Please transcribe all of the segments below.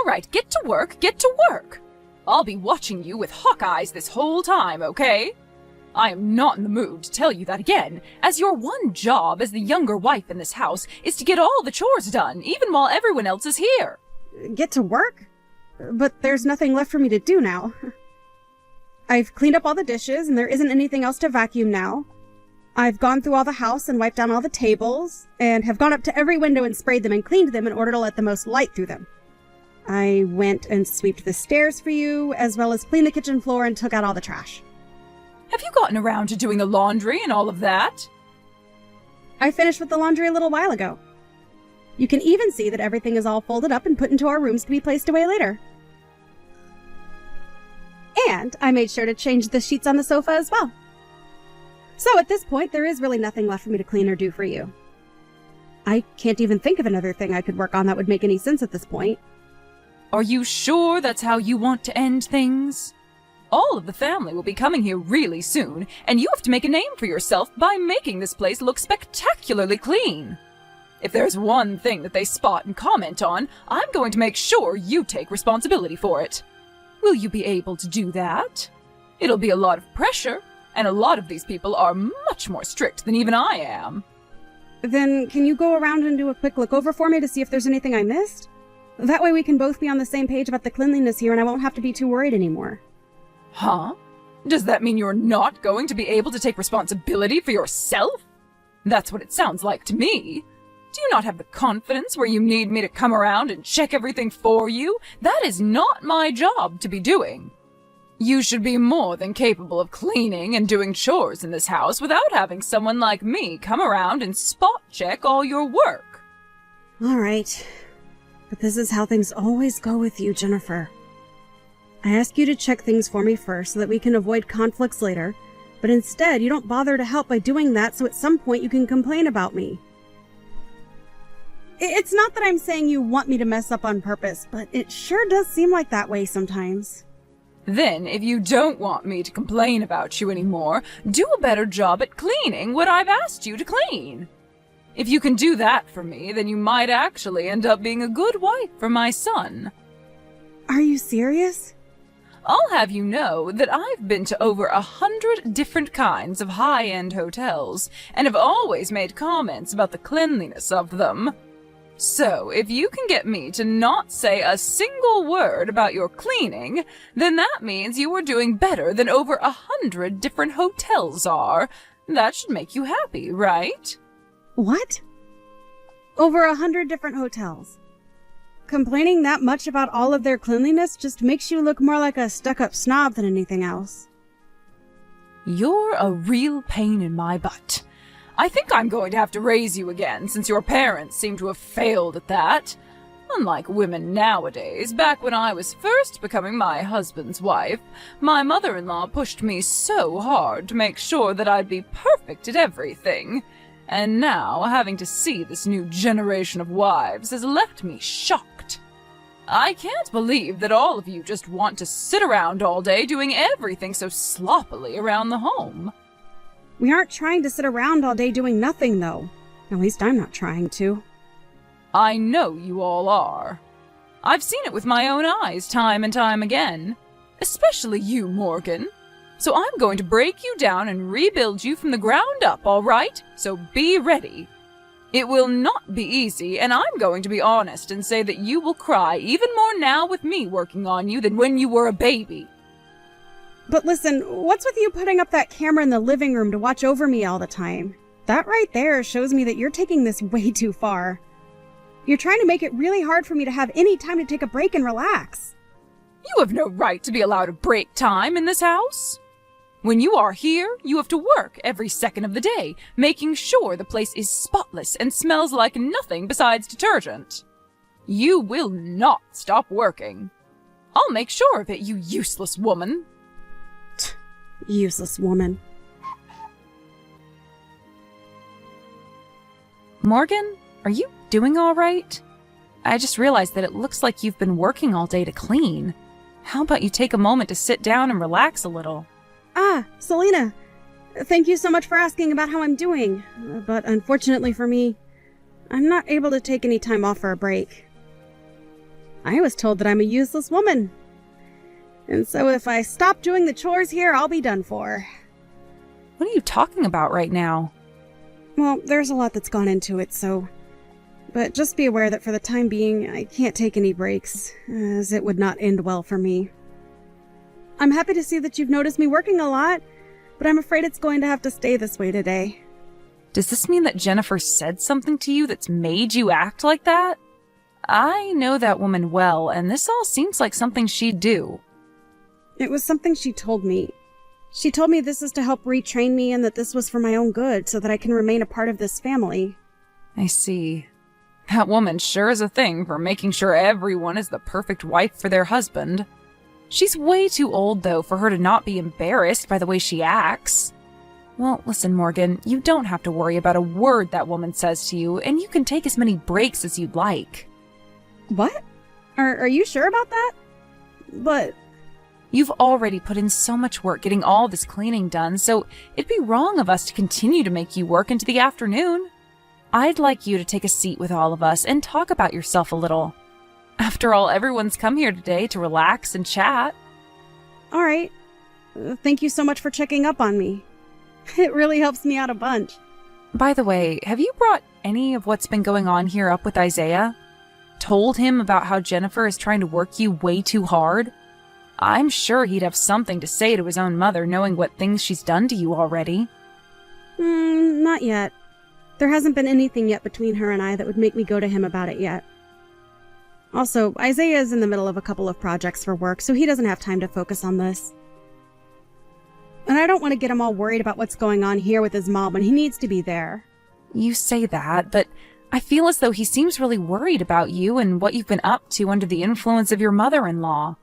right, get to work, get to work. I'll be watching you with hawk eyes this whole time, okay? I am not in the mood to tell you that again, as your one job as the younger wife in this house is to get all the chores done, even while everyone else is here. Get to work? But there's nothing left for me to do now. I've cleaned up all the dishes, and there isn't anything else to vacuum now. I've gone through all the house and wiped down all the tables, and have gone up to every window and sprayed them and cleaned them in order to let the most light through them. I went and swept the stairs for you, as well as cleaned the kitchen floor and took out all the trash. Have you gotten around to doing the laundry and all of that? I finished with the laundry a little while ago. You can even see that everything is all folded up and put into our rooms to be placed away later. And I made sure to change the sheets on the sofa as well. So at this point, there is really nothing left for me to clean or do for you. I can't even think of another thing I could work on that would make any sense at this point. Are you sure that's how you want to end things? All of the family will be coming here really soon, and you have to make a name for yourself by making this place look spectacularly clean. If there's one thing that they spot and comment on, I'm going to make sure you take responsibility for it. Will you be able to do that? It'll be a lot of pressure, and a lot of these people are much more strict than even I am. Then can you go around and do a quick look over for me to see if there's anything I missed? That way we can both be on the same page about the cleanliness here and I won't have to be too worried anymore. Huh? Does that mean you're not going to be able to take responsibility for yourself? That's what it sounds like to me. Do you not have the confidence where you need me to come around and check everything for you? That is not my job to be doing. You should be more than capable of cleaning and doing chores in this house without having someone like me come around and spot check all your work. All right. But this is how things always go with you, Jennifer. I ask you to check things for me first so that we can avoid conflicts later, but instead you don't bother to help by doing that so at some point you can complain about me. It's not that I'm saying you want me to mess up on purpose, but it sure does seem like that way sometimes. Then, if you don't want me to complain about you anymore, do a better job at cleaning what I've asked you to clean. If you can do that for me, then you might actually end up being a good wife for my son. Are you serious? I'll have you know that I've been to over 100 different kinds of high-end hotels, and have always made comments about the cleanliness of them. So, if you can get me to not say a single word about your cleaning, then that means you are doing better than over 100 different hotels are. That should make you happy, right? What? Over 100 different hotels? Complaining that much about all of their cleanliness just makes you look more like a stuck-up snob than anything else. You're a real pain in my butt. I think I'm going to have to raise you again, since your parents seem to have failed at that. Unlike women nowadays, back when I was first becoming my husband's wife, my mother-in-law pushed me so hard to make sure that I'd be perfect at everything. And now, having to see this new generation of wives has left me shocked. I can't believe that all of you just want to sit around all day doing everything so sloppily around the home. We aren't trying to sit around all day doing nothing, though. At least I'm not trying to. I know you all are. I've seen it with my own eyes time and time again. Especially you, Morgan. So I'm going to break you down and rebuild you from the ground up, all right? So be ready. It will not be easy, and I'm going to be honest and say that you will cry even more now with me working on you than when you were a baby. But listen, what's with you putting up that camera in the living room to watch over me all the time? That right there shows me that you're taking this way too far. You're trying to make it really hard for me to have any time to take a break and relax. You have no right to be allowed a break time in this house. When you are here, you have to work every second of the day, making sure the place is spotless and smells like nothing besides detergent. You will not stop working. I'll make sure of it, you useless woman. Useless woman. Morgan, are you doing all right? I just realized that it looks like you've been working all day to clean. How about you take a moment to sit down and relax a little? Ah, Selena. Thank you so much for asking about how I'm doing. But unfortunately for me, I'm not able to take any time off for a break. I was told that I'm a useless woman. And so if I stop doing the chores here, I'll be done for. What are you talking about right now? Well, there's a lot that's gone into it, so... But just be aware that for the time being, I can't take any breaks, as it would not end well for me. I'm happy to see that you've noticed me working a lot, but I'm afraid it's going to have to stay this way today. Does this mean that Jennifer said something to you that's made you act like that? I know that woman well, and this all seems like something she'd do. It was something she told me. She told me this is to help retrain me and that this was for my own good so that I can remain a part of this family. I see. That woman sure is a thing for making sure everyone is the perfect wife for their husband. She's way too old, though, for her to not be embarrassed by the way she acts. Well, listen, Morgan, you don't have to worry about a word that woman says to you, and you can take as many breaks as you'd like. What? Are you sure about that? But... You've already put in so much work getting all this cleaning done, so it'd be wrong of us to continue to make you work into the afternoon. I'd like you to take a seat with all of us and talk about yourself a little. After all, everyone's come here today to relax and chat. All right. Thank you so much for checking up on me. It really helps me out a bunch. By the way, have you brought any of what's been going on here up with Isaiah? Told him about how Jennifer is trying to work you way too hard? I'm sure he'd have something to say to his own mother, knowing what things she's done to you already. Not yet. There hasn't been anything yet between her and I that would make me go to him about it yet. Also, Isaiah is in the middle of a couple of projects for work, so he doesn't have time to focus on this. And I don't want to get him all worried about what's going on here with his mom when he needs to be there. You say that, but I feel as though he seems really worried about you and what you've been up to under the influence of your mother-in-law.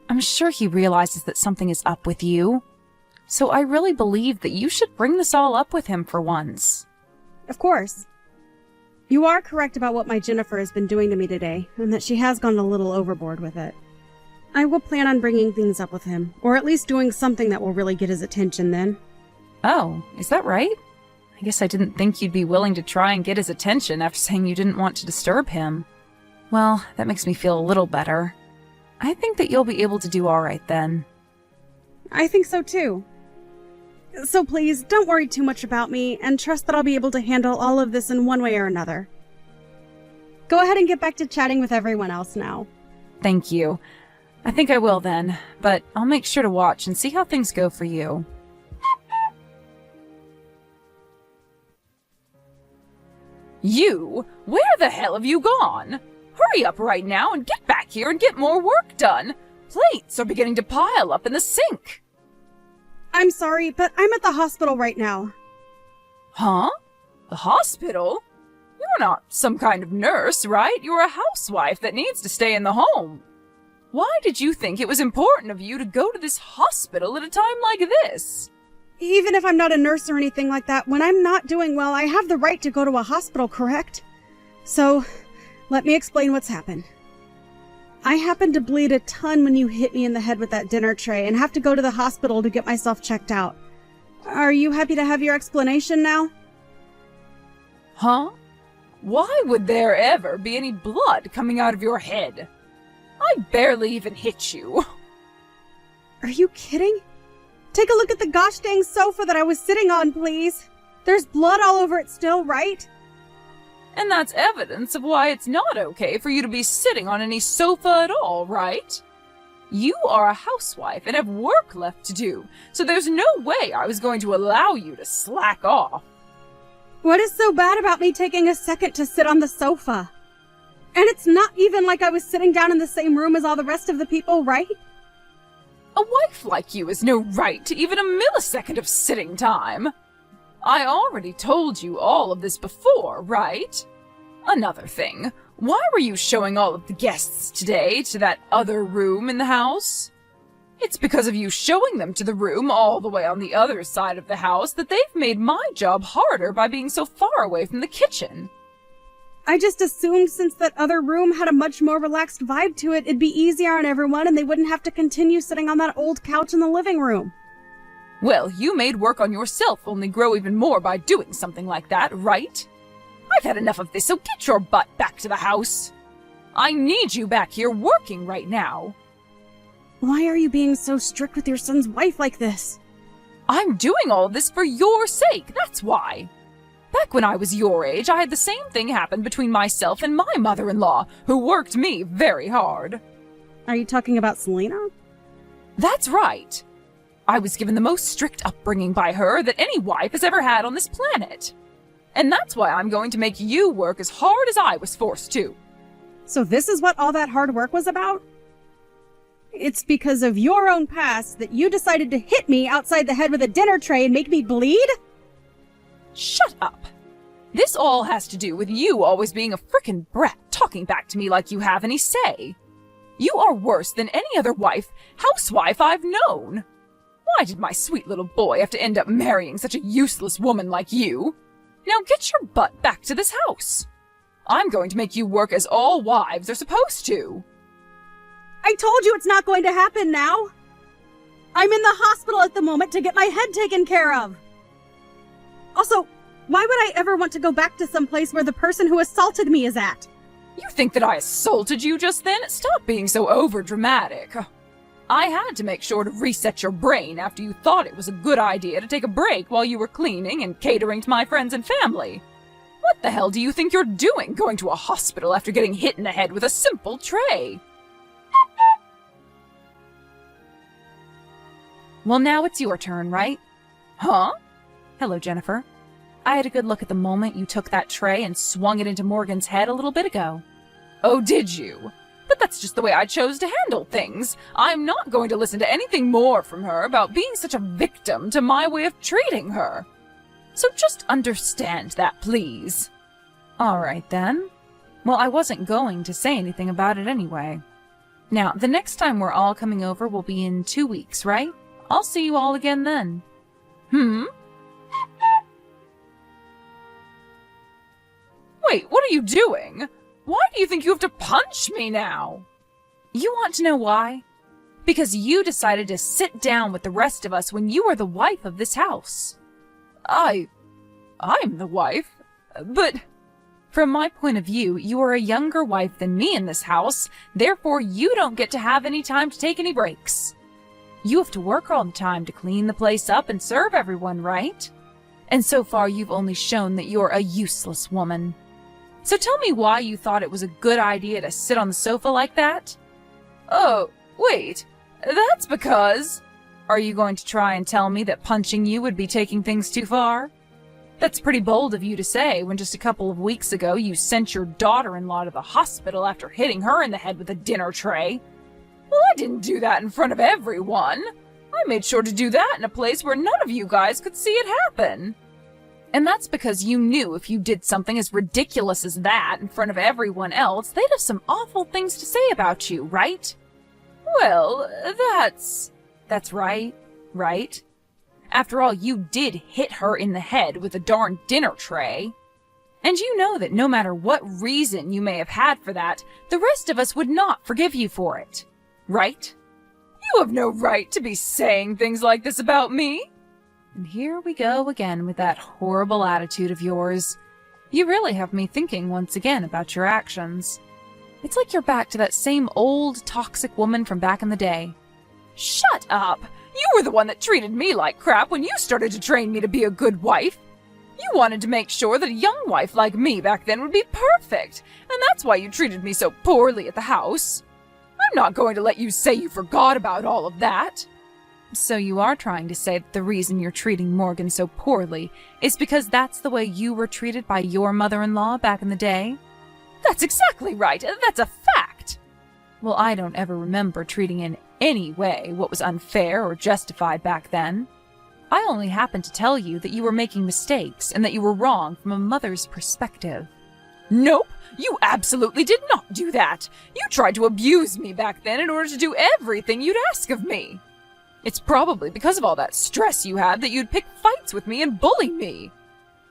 I'm sure he realizes that something is up with you. So I really believe that you should bring this all up with him for once. Of course. You are correct about what my Jennifer has been doing to me today, and that she has gone a little overboard with it. I will plan on bringing things up with him, or at least doing something that will really get his attention then. Oh, is that right? I guess I didn't think you'd be willing to try and get his attention after saying you didn't want to disturb him. Well, that makes me feel a little better. I think that you'll be able to do all right then. I think so too. So please, don't worry too much about me, and trust that I'll be able to handle all of this in one way or another. Go ahead and get back to chatting with everyone else now. Thank you. I think I will then, but I'll make sure to watch and see how things go for you. You? Where the hell have you gone? Hurry up right now and get back here and get more work done. Plates are beginning to pile up in the sink. I'm sorry, but I'm at the hospital right now. Huh? The hospital? You're not some kind of nurse, right? You're a housewife that needs to stay in the home. Why did you think it was important of you to go to this hospital at a time like this? Even if I'm not a nurse or anything like that, when I'm not doing well, I have the right to go to a hospital, correct? So, let me explain what's happened. I happened to bleed a ton when you hit me in the head with that dinner tray and have to go to the hospital to get myself checked out. Are you happy to have your explanation now? Huh? Why would there ever be any blood coming out of your head? I barely even hit you. Are you kidding? Take a look at the gosh dang sofa that I was sitting on, please. There's blood all over it still, right? And that's evidence of why it's not okay for you to be sitting on any sofa at all, right? You are a housewife and have work left to do, so there's no way I was going to allow you to slack off. What is so bad about me taking a second to sit on the sofa? And it's not even like I was sitting down in the same room as all the rest of the people, right? A wife like you has no right to even a millisecond of sitting time. I already told you all of this before, right? Another thing, why were you showing all of the guests today to that other room in the house? It's because of you showing them to the room all the way on the other side of the house that they've made my job harder by being so far away from the kitchen. I just assumed since that other room had a much more relaxed vibe to it, it'd be easier on everyone and they wouldn't have to continue sitting on that old couch in the living room. Well, you made work on yourself only grow even more by doing something like that, right? I've had enough of this, so get your butt back to the house. I need you back here working right now. Why are you being so strict with your son's wife like this? I'm doing all this for your sake, that's why. Back when I was your age, I had the same thing happen between myself and my mother-in-law, who worked me very hard. Are you talking about Selena? That's right. I was given the most strict upbringing by her that any wife has ever had on this planet. And that's why I'm going to make you work as hard as I was forced to. So this is what all that hard work was about? It's because of your own past that you decided to hit me outside the head with a dinner tray and make me bleed? Shut up. This all has to do with you always being a frickin' brat talking back to me like you have any say. You are worse than any other housewife I've known. Why did my sweet little boy have to end up marrying such a useless woman like you? Now get your butt back to this house. I'm going to make you work as all wives are supposed to. I told you it's not going to happen now. I'm in the hospital at the moment to get my head taken care of. Also, why would I ever want to go back to some place where the person who assaulted me is at? You think that I assaulted you just then? Stop being so overdramatic. I had to make sure to reset your brain after you thought it was a good idea to take a break while you were cleaning and catering to my friends and family. What the hell do you think you're doing going to a hospital after getting hit in the head with a simple tray? Well, now it's your turn, right? Huh? Hello, Jennifer. I had a good look at the moment you took that tray and swung it into Morgan's head a little bit ago. Oh, did you? But that's just the way I chose to handle things. I'm not going to listen to anything more from her about being such a victim to my way of treating her. So just understand that, please. All right, then. Well, I wasn't going to say anything about it anyway. Now, the next time we're all coming over will be in 2 weeks, right? I'll see you all again then. Wait, what are you doing? Why do you think you have to punch me now? You want to know why? Because you decided to sit down with the rest of us when you were the wife of this house. I'm the wife, but from my point of view, you are a younger wife than me in this house, therefore you don't get to have any time to take any breaks. You have to work all the time to clean the place up and serve everyone, right? And so far you've only shown that you're a useless woman. So tell me why you thought it was a good idea to sit on the sofa like that? Oh, wait, that's because... Are you going to try and tell me that punching you would be taking things too far? That's pretty bold of you to say when just a couple of weeks ago you sent your daughter-in-law to the hospital after hitting her in the head with a dinner tray. Well, I didn't do that in front of everyone. I made sure to do that in a place where none of you guys could see it happen. And that's because you knew if you did something as ridiculous as that in front of everyone else, they'd have some awful things to say about you, right? Well, that's right, right? After all, you did hit her in the head with a darn dinner tray. And you know that no matter what reason you may have had for that, the rest of us would not forgive you for it. Right? You have no right to be saying things like this about me. And here we go again with that horrible attitude of yours. You really have me thinking once again about your actions. It's like you're back to that same old toxic woman from back in the day. Shut up! You were the one that treated me like crap when you started to train me to be a good wife. You wanted to make sure that a young wife like me back then would be perfect, and that's why you treated me so poorly at the house. I'm not going to let you say you forgot about all of that. So you are trying to say that the reason you're treating Morgan so poorly is because that's the way you were treated by your mother-in-law back in the day? That's exactly right. That's a fact. Well, I don't ever remember treating in any way what was unfair or justified back then. I only happened to tell you that you were making mistakes and that you were wrong from a mother's perspective. Nope, you absolutely did not do that. You tried to abuse me back then in order to do everything you'd ask of me. It's probably because of all that stress you had that you'd pick fights with me and bully me.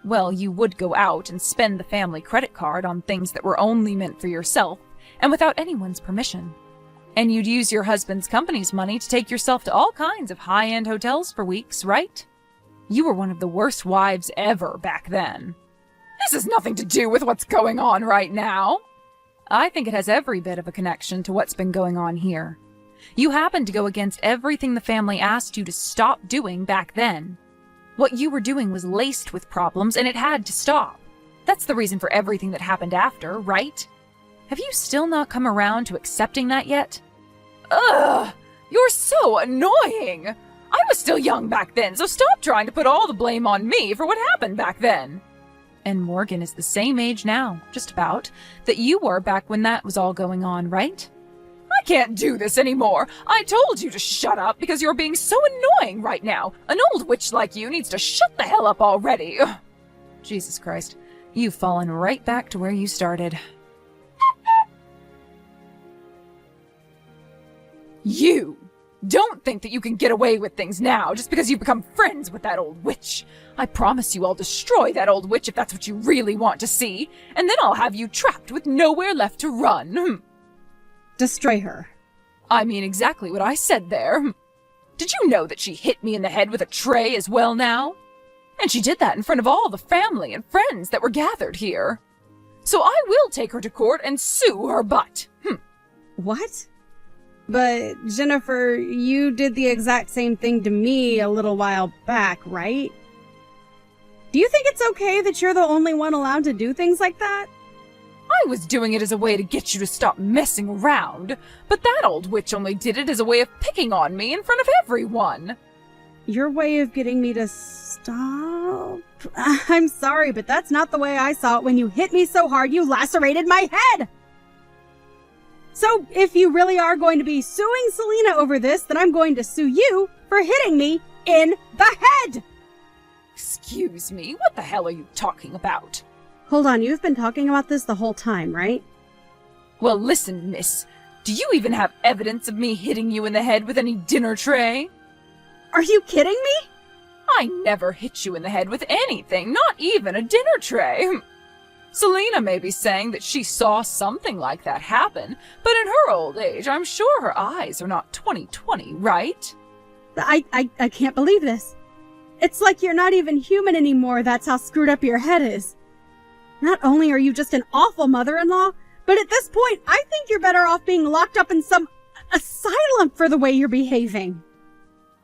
Well, you would go out and spend the family credit card on things that were only meant for yourself and without anyone's permission. And you'd use your husband's company's money to take yourself to all kinds of high-end hotels for weeks, right? You were one of the worst wives ever back then. This has nothing to do with what's going on right now. I think it has every bit of a connection to what's been going on here. You happened to go against everything the family asked you to stop doing back then. What you were doing was laced with problems, and it had to stop. That's the reason for everything that happened after, right? Have you still not come around to accepting that yet? Ugh! You're so annoying! I was still young back then, so stop trying to put all the blame on me for what happened back then. And Morgan is the same age now, just about, that you were back when that was all going on, right? I can't do this anymore. I told you to shut up because you're being so annoying right now. An old witch like you needs to shut the hell up already. Ugh. Jesus Christ, you've fallen right back to where you started. You! Don't think that you can get away with things now just because you've become friends with that old witch. I promise you I'll destroy that old witch if that's what you really want to see, and then I'll have you trapped with nowhere left to run. Destroy her. I mean exactly what I said there. Did you know that she hit me in the head with a tray as well now? And she did that in front of all the family and friends that were gathered here. So I will take her to court and sue her butt. What? But, Jennifer, you did the exact same thing to me a little while back, right? Do you think it's okay that you're the only one allowed to do things like that? I was doing it as a way to get you to stop messing around, but that old witch only did it as a way of picking on me in front of everyone. Your way of getting me to stop? I'm sorry, but that's not the way I saw it when you hit me so hard you lacerated my head! So, if you really are going to be suing Selena over this, then I'm going to sue you for hitting me in the head! Excuse me, what the hell are you talking about? Hold on, you've been talking about this the whole time, right? Well, listen, miss. Do you even have evidence of me hitting you in the head with any dinner tray? Are you kidding me? I never hit you in the head with anything, not even a dinner tray. Selena may be saying that she saw something like that happen, but in her old age, I'm sure her eyes are not 20/20, right? I can't believe this. It's like you're not even human anymore, that's how screwed up your head is. Not only are you just an awful mother-in-law, but at this point, I think you're better off being locked up in some asylum for the way you're behaving.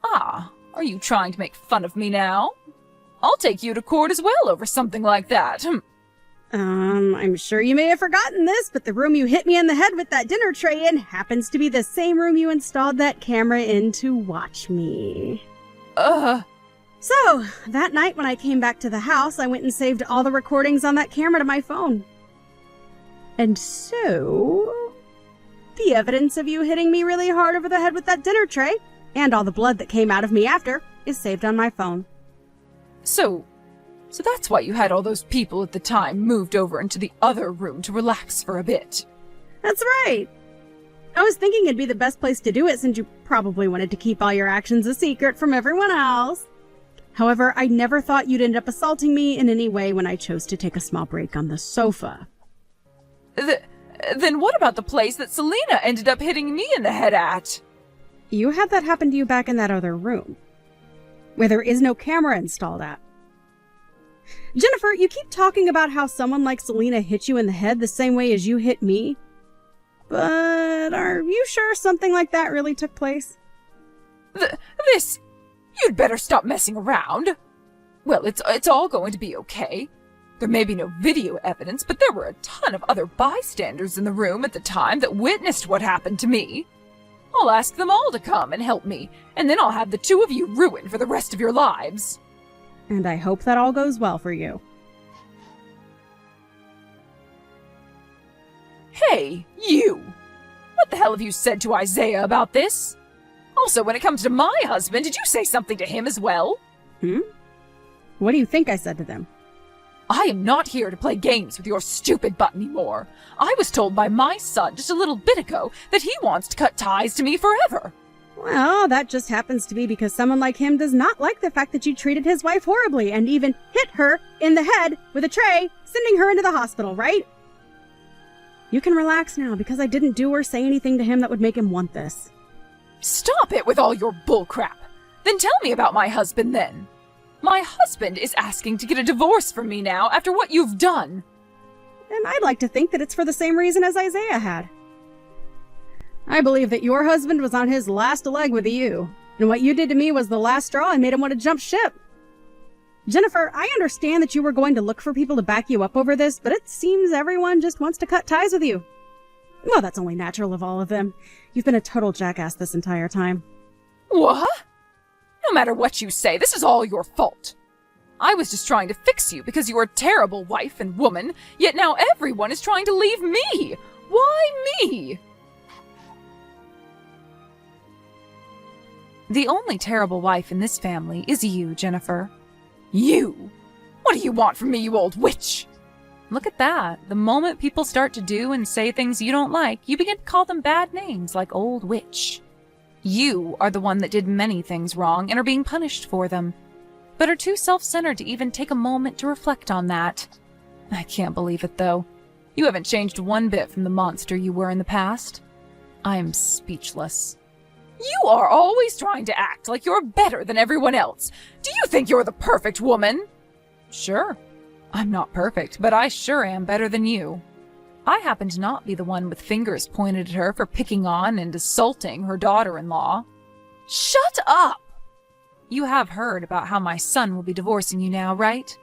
Ah, are you trying to make fun of me now? I'll take you to court as well over something like that. I'm sure you may have forgotten this, but the room you hit me in the head with that dinner tray in happens to be the same room you installed that camera in to watch me. So, that night when I came back to the house, I went and saved all the recordings on that camera to my phone. And so, the evidence of you hitting me really hard over the head with that dinner tray, and all the blood that came out of me after, is saved on my phone. So that's why you had all those people at the time moved over into the other room to relax for a bit. That's right. I was thinking it'd be the best place to do it since you probably wanted to keep all your actions a secret from everyone else. However, I never thought you'd end up assaulting me in any way when I chose to take a small break on the sofa. Then what about the place that Selena ended up hitting me in the head at? You had that happen to you back in that other room, where there is no camera installed at. Jennifer, you keep talking about how someone like Selena hit you in the head the same way as you hit me. But are you sure something like that really took place? You'd better stop messing around. Well, it's all going to be okay. There may be no video evidence, but there were a ton of other bystanders in the room at the time that witnessed what happened to me. I'll ask them all to come and help me, and then I'll have the two of you ruined for the rest of your lives. And I hope that all goes well for you. Hey, you! What the hell have you said to Isaiah about this? Also, when it comes to my husband, did you say something to him as well? What do you think I said to them? I am not here to play games with your stupid butt anymore. I was told by my son just a little bit ago that he wants to cut ties to me forever. Well, that just happens to be because someone like him does not like the fact that you treated his wife horribly and even hit her in the head with a tray, sending her into the hospital, right? You can relax now because I didn't do or say anything to him that would make him want this. Stop it with all your bullcrap. Then tell me about my husband then. My husband is asking to get a divorce from me now after what you've done. and I'd like to think that it's for the same reason as Isaiah had. I believe that your husband was on his last leg with you, and what you did to me was the last straw and made him want to jump ship. Jennifer, I understand that you were going to look for people to back you up over this, but it seems everyone just wants to cut ties with you. Well, that's only natural of all of them. You've been a total jackass this entire time. What? No matter what you say, this is all your fault. I was just trying to fix you because you were a terrible wife and woman, yet now everyone is trying to leave me. Why me? The only terrible wife in this family is you, Jennifer. You? What do you want from me, you old witch? Look at that. The moment people start to do and say things you don't like, you begin to call them bad names like old witch. You are the one that did many things wrong and are being punished for them, but are too self-centered to even take a moment to reflect on that. I can't believe it, though. You haven't changed one bit from the monster you were in the past. I'm speechless. You are always trying to act like you're better than everyone else. Do you think you're the perfect woman? Sure. I'm not perfect, but I sure am better than you. I happen to not be the one with fingers pointed at her for picking on and assaulting her daughter-in-law. Shut up! You have heard about how my son will be divorcing you now, right?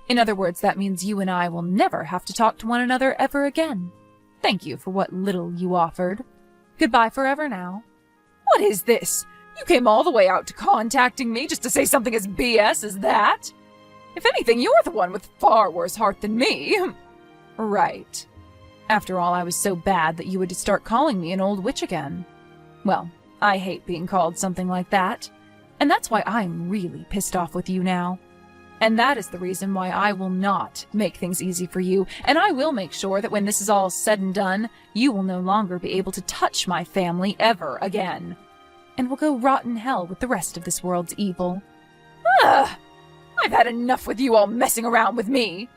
In other words, that means you and I will never have to talk to one another ever again. Thank you for what little you offered. Goodbye forever now. What is this? You came all the way out to contacting me just to say something as BS as that? If anything, you're the one with far worse heart than me. Right. After all, I was so bad that you would start calling me an old witch again. Well, I hate being called something like that. And that's why I'm really pissed off with you now. And that is the reason why I will not make things easy for you, and I will make sure that when this is all said and done, you will no longer be able to touch my family ever again. And will go rot in hell with the rest of this world's evil. Ugh! I've had enough with you all messing around with me.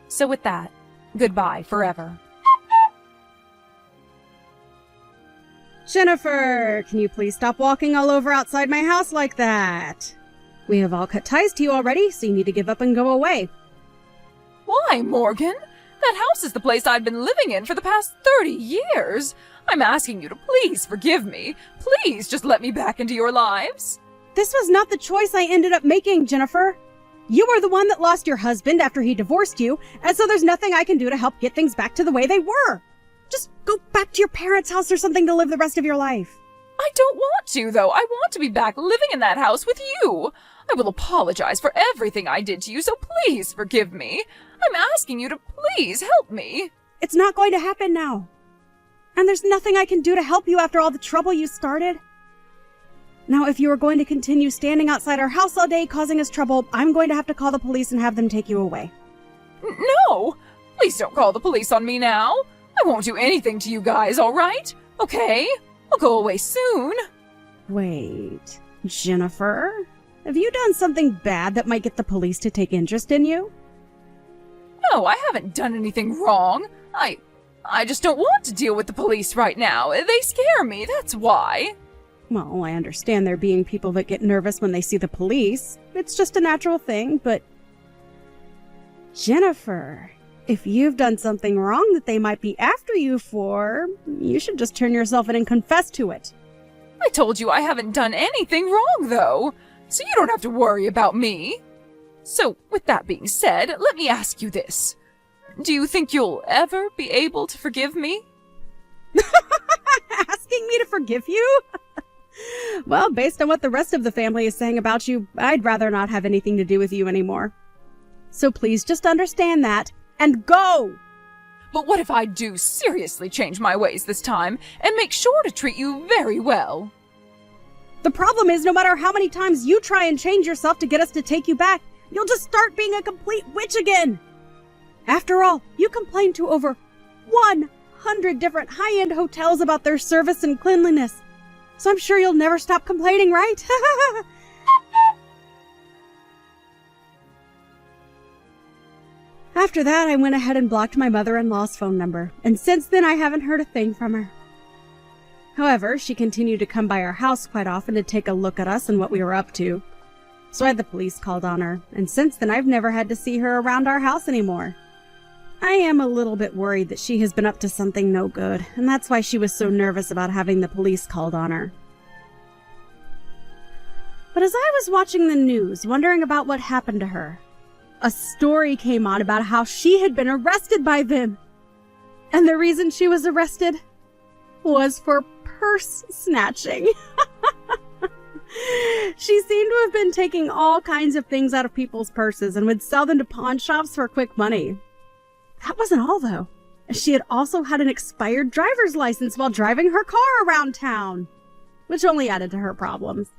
So with that, goodbye forever. Jennifer, can you please stop walking all over outside my house like that? We have all cut ties to you already, so you need to give up and go away. Why, Morgan? That house is the place I've been living in for the past 30 years. I'm asking you to please forgive me. Please just let me back into your lives. This was not the choice I ended up making, Jennifer. You were the one that lost your husband after he divorced you, and so there's nothing I can do to help get things back to the way they were. Just go back to your parents' house or something to live the rest of your life. I don't want to, though. I want to be back living in that house with you. I will apologize for everything I did to you, so please forgive me. I'm asking you to please help me. It's not going to happen now. And there's nothing I can do to help you after all the trouble you started. Now, if you are going to continue standing outside our house all day causing us trouble, I'm going to have to call the police and have them take you away. No! Please don't call the police on me now. I won't do anything to you guys, all right? Okay? I'll go away soon. Wait, Jennifer? Have you done something bad that might get the police to take interest in you? No, I haven't done anything wrong. I just don't want to deal with the police right now. They scare me, that's why. Well, I understand there being people that get nervous when they see the police. It's just a natural thing, but... Jennifer, if you've done something wrong that they might be after you for, you should just turn yourself in and confess to it. I told you I haven't done anything wrong, though, so you don't have to worry about me. So, with that being said, let me ask you this. Do you think you'll ever be able to forgive me? Asking me to forgive you? Well, based on what the rest of the family is saying about you, I'd rather not have anything to do with you anymore. So please just understand that, and go! But what if I do seriously change my ways this time, and make sure to treat you very well? The problem is, no matter how many times you try and change yourself to get us to take you back, you'll just start being a complete witch again! After all, you complained to over 100 different high-end hotels about their service and cleanliness. So I'm sure you'll never stop complaining, right? After that, I went ahead and blocked my mother-in-law's phone number, and since then I haven't heard a thing from her. However, she continued to come by our house quite often to take a look at us and what we were up to. So I had the police called on her, and since then I've never had to see her around our house anymore. I am a little bit worried that she has been up to something no good, and that's why she was so nervous about having the police called on her. But as I was watching the news, wondering about what happened to her, a story came on about how she had been arrested by them. And the reason she was arrested was for purse snatching. She seemed to have been taking all kinds of things out of people's purses and would sell them to pawn shops for quick money. That wasn't all, though. She had also had an expired driver's license while driving her car around town, which only added to her problems.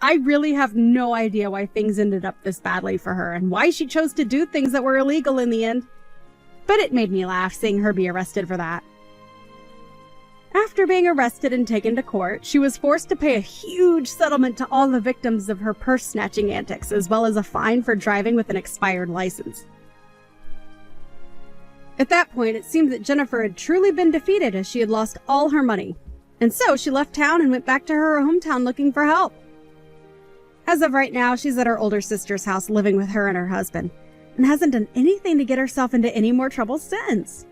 I really have no idea why things ended up this badly for her and why she chose to do things that were illegal in the end. But it made me laugh seeing her be arrested for that. After being arrested and taken to court, she was forced to pay a huge settlement to all the victims of her purse-snatching antics, as well as a fine for driving with an expired license. At that point, it seemed that Jennifer had truly been defeated as she had lost all her money, and so she left town and went back to her hometown looking for help. As of right now, she's at her older sister's house living with her and her husband, and hasn't done anything to get herself into any more trouble since.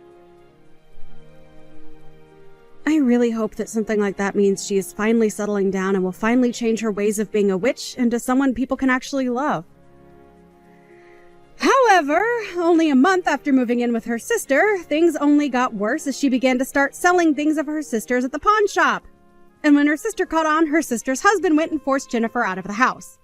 I really hope that something like that means she is finally settling down and will finally change her ways of being a witch into someone people can actually love. However, only a month after moving in with her sister, things only got worse as she began to start selling things of her sister's at the pawn shop. And when her sister caught on, her sister's husband went and forced Jennifer out of the house.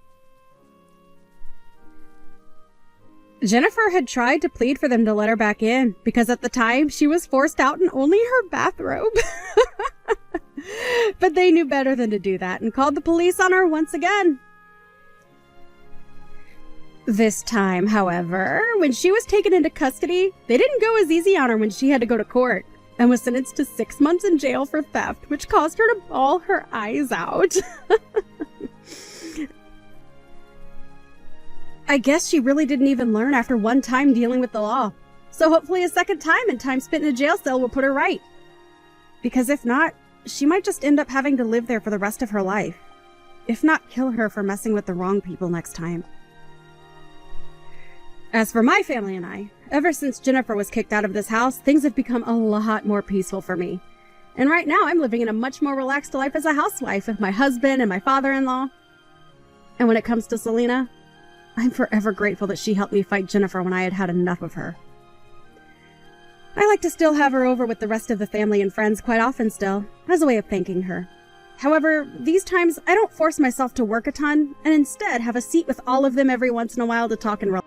Jennifer had tried to plead for them to let her back in, because at the time she was forced out in only her bathrobe. But they knew better than to do that and called the police on her once again. This time, however, when she was taken into custody, they didn't go as easy on her when she had to go to court, and was sentenced to 6 months in jail for theft, which caused her to bawl her eyes out. I guess she really didn't even learn after one time dealing with the law. So hopefully a second time and time spent in a jail cell will put her right. Because if not, she might just end up having to live there for the rest of her life. If not kill her for messing with the wrong people next time. As for my family and I, ever since Jennifer was kicked out of this house, things have become a lot more peaceful for me. And right now I'm living in a much more relaxed life as a housewife with my husband and my father-in-law. And when it comes to Selena, I'm forever grateful that she helped me fight Jennifer when I had had enough of her. I like to still have her over with the rest of the family and friends quite often still, as a way of thanking her. However, these times I don't force myself to work a ton, and instead have a seat with all of them every once in a while to talk and relax.